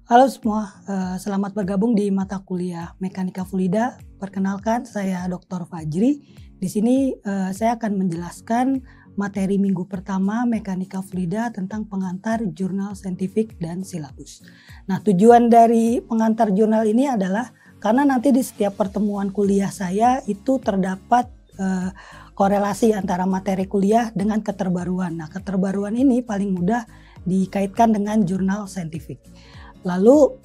Halo semua, selamat bergabung di mata kuliah Mekanika Fluida. Perkenalkan, saya Dr. Fajri. Di sini saya akan menjelaskan materi minggu pertama Mekanika Fluida tentang pengantar jurnal saintifik dan silabus. Nah, tujuan dari pengantar jurnal ini adalah karena nanti di setiap pertemuan kuliah saya itu terdapat korelasi antara materi kuliah dengan keterbaruan. Nah, keterbaruan ini paling mudah dikaitkan dengan jurnal saintifik. Lalu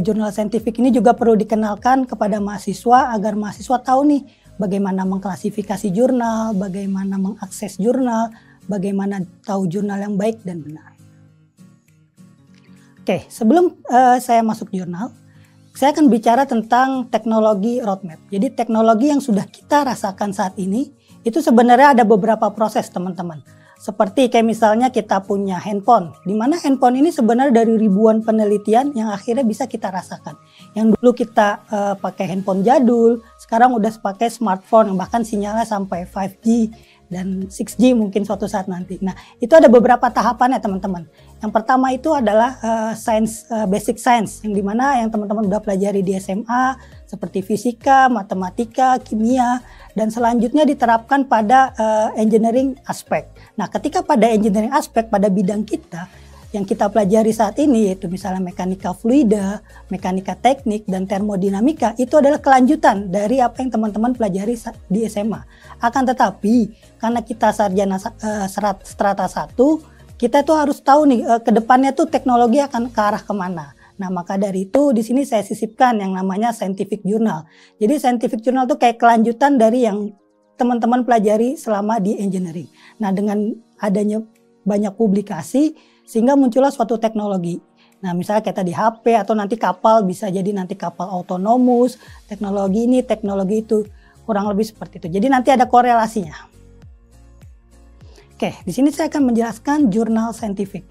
jurnal saintifik ini juga perlu dikenalkan kepada mahasiswa agar mahasiswa tahu nih bagaimana mengklasifikasi jurnal, bagaimana mengakses jurnal, bagaimana tahu jurnal yang baik dan benar. Oke, sebelum saya masuk jurnal, saya akan bicara tentang teknologi roadmap. Jadi teknologi yang sudah kita rasakan saat ini itu sebenarnya ada beberapa proses, teman-teman. Seperti kayak misalnya kita punya handphone, di mana handphone ini sebenarnya dari ribuan penelitian yang akhirnya bisa kita rasakan. Yang dulu kita pakai handphone jadul, sekarang udah pakai smartphone yang bahkan sinyalnya sampai 5G dan 6G mungkin suatu saat nanti. Nah, itu ada beberapa tahapan ya teman-teman. Yang pertama itu adalah basic science, yang dimana yang teman-teman udah pelajari di SMA, seperti fisika, matematika, kimia, dan selanjutnya diterapkan pada engineering aspek. Nah, ketika pada engineering aspek, pada bidang kita, yang kita pelajari saat ini, yaitu misalnya mekanika fluida, mekanika teknik, dan termodinamika, itu adalah kelanjutan dari apa yang teman-teman pelajari di SMA. Akan tetapi, karena kita sarjana strata 1, kita tuh harus tahu nih, ke depannya tuh teknologi akan ke arah kemana. Nah, maka dari itu di sini saya sisipkan yang namanya scientific journal. Jadi scientific journal tuh kayak kelanjutan dari yang teman-teman pelajari selama di engineering. Nah, dengan adanya banyak publikasi sehingga muncullah suatu teknologi. Nah, misalnya kayak tadi HP atau nanti kapal, bisa jadi nanti kapal autonomous, teknologi ini, teknologi itu, kurang lebih seperti itu. Jadi nanti ada korelasinya. Oke, di sini saya akan menjelaskan jurnal saintifik.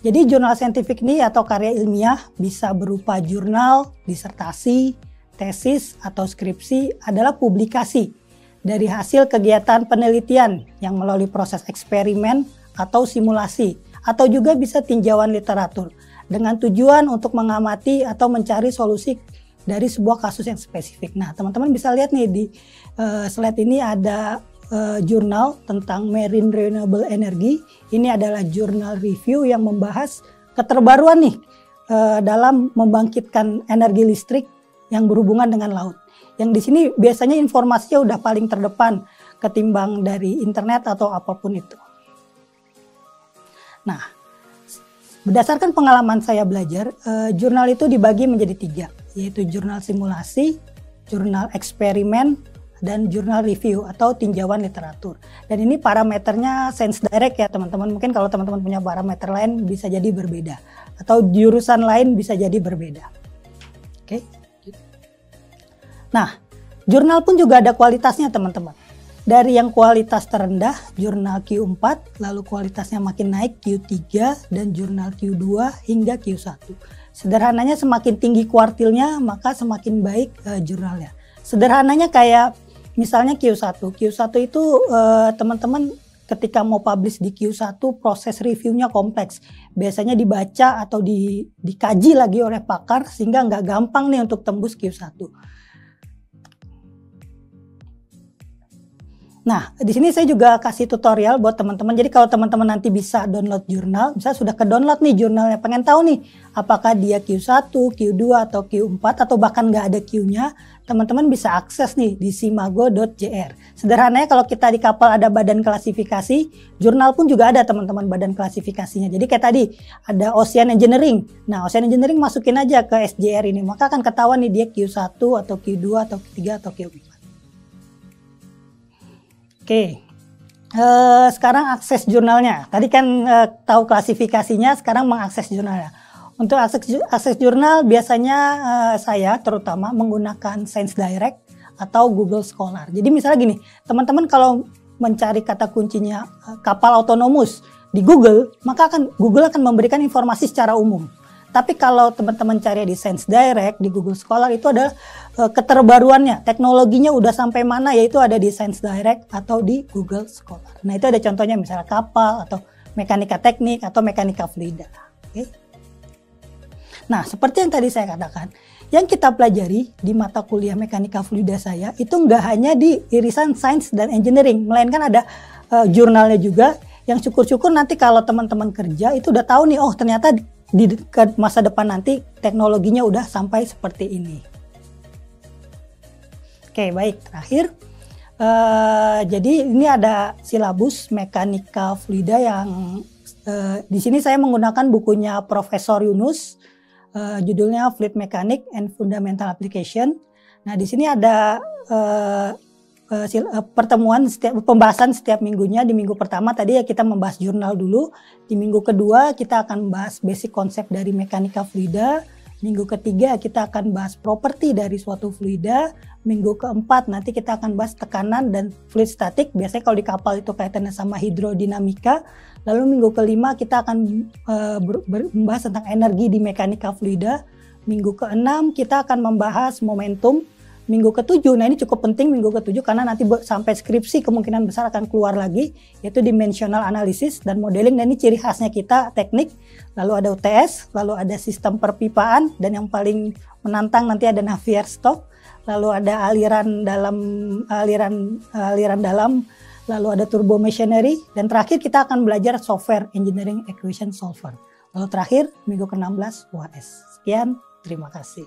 Jadi jurnal saintifik ini atau karya ilmiah bisa berupa jurnal, disertasi, tesis, atau skripsi adalah publikasi dari hasil kegiatan penelitian yang melalui proses eksperimen atau simulasi, atau juga bisa tinjauan literatur dengan tujuan untuk mengamati atau mencari solusi dari sebuah kasus yang spesifik. Nah, teman-teman bisa lihat nih di slide ini ada jurnal tentang marine renewable energy. Ini adalah jurnal review yang membahas keterbaruan nih dalam membangkitkan energi listrik yang berhubungan dengan laut. Yang di sini biasanya informasinya udah paling terdepan ketimbang dari internet atau apapun itu. Nah, berdasarkan pengalaman saya belajar, jurnal itu dibagi menjadi 3, yaitu jurnal simulasi, jurnal eksperimen, dan jurnal review atau tinjauan literatur. Dan ini parameternya Science Direct ya teman-teman. Mungkin kalau teman-teman punya parameter lain bisa jadi berbeda. Atau jurusan lain bisa jadi berbeda. Oke. Nah, jurnal pun juga ada kualitasnya teman-teman. Dari yang kualitas terendah, jurnal Q4, lalu kualitasnya makin naik Q3, dan jurnal Q2 hingga Q1. Sederhananya semakin tinggi kuartilnya, maka semakin baik jurnalnya. Sederhananya kayak misalnya Q1. Q1 itu teman-teman ketika mau publish di Q1 proses reviewnya kompleks. Biasanya dibaca atau dikaji lagi oleh pakar sehingga nggak gampang nih untuk tembus Q1. Nah, di sini saya juga kasih tutorial buat teman-teman. Jadi kalau teman-teman nanti bisa download jurnal, misalnya sudah ke-download nih jurnalnya, pengen tahu nih apakah dia Q1, Q2, atau Q4, atau bahkan nggak ada Q-nya, teman-teman bisa akses nih di simago.jr. Sederhananya kalau kita di kapal ada badan klasifikasi, jurnal pun juga ada teman-teman badan klasifikasinya. Jadi kayak tadi ada Ocean Engineering. Nah, Ocean Engineering masukin aja ke SJR ini, maka akan ketahuan nih dia Q1, atau Q2, atau Q3, atau Q4. Oke, sekarang akses jurnalnya. Tadi kan tahu klasifikasinya, sekarang mengakses jurnalnya. Untuk akses jurnal biasanya saya terutama menggunakan Science Direct atau Google Scholar. Jadi misalnya gini, teman-teman kalau mencari kata kuncinya kapal autonomous di Google, maka Google akan memberikan informasi secara umum. Tapi kalau teman-teman cari di Science Direct, di Google Scholar itu adalah keterbaruannya, teknologinya udah sampai mana, yaitu ada di Science Direct atau di Google Scholar. Nah itu ada contohnya misalnya kapal atau mekanika teknik atau mekanika fluida. Okay. Nah, seperti yang tadi saya katakan, yang kita pelajari di mata kuliah mekanika fluida saya itu nggak hanya di irisan sains dan engineering, melainkan ada jurnalnya juga, yang syukur-syukur nanti kalau teman-teman kerja itu udah tahu nih, oh ternyata di masa depan nanti teknologinya udah sampai seperti ini. Oke, baik, terakhir. Jadi ini ada silabus mekanika fluida yang di sini saya menggunakan bukunya Profesor Yunus, judulnya Fluid Mechanics and Fundamental Application. Nah, di sini ada pembahasan setiap minggunya. Di minggu pertama tadi ya kita membahas jurnal dulu. Di minggu kedua kita akan bahas basic konsep dari mekanika fluida. Minggu ketiga kita akan bahas properti dari suatu fluida. Minggu keempat nanti kita akan bahas tekanan dan fluid statik. Biasanya kalau di kapal itu kaitannya sama hidrodinamika. Lalu minggu kelima kita akan membahas tentang energi di mekanika fluida. Minggu keenam kita akan membahas momentum. Minggu ketujuh, nah ini cukup penting minggu ketujuh karena nanti sampai skripsi kemungkinan besar akan keluar lagi, yaitu dimensional analysis dan modeling. Dan ini ciri khasnya kita teknik. Lalu ada UTS, lalu ada sistem perpipaan, dan yang paling menantang nanti ada Navier-Stokes. Lalu ada aliran dalam, lalu ada turbo machinery, dan terakhir kita akan belajar software engineering equation solver. Lalu terakhir minggu ke-16 UAS. Sekian, terima kasih.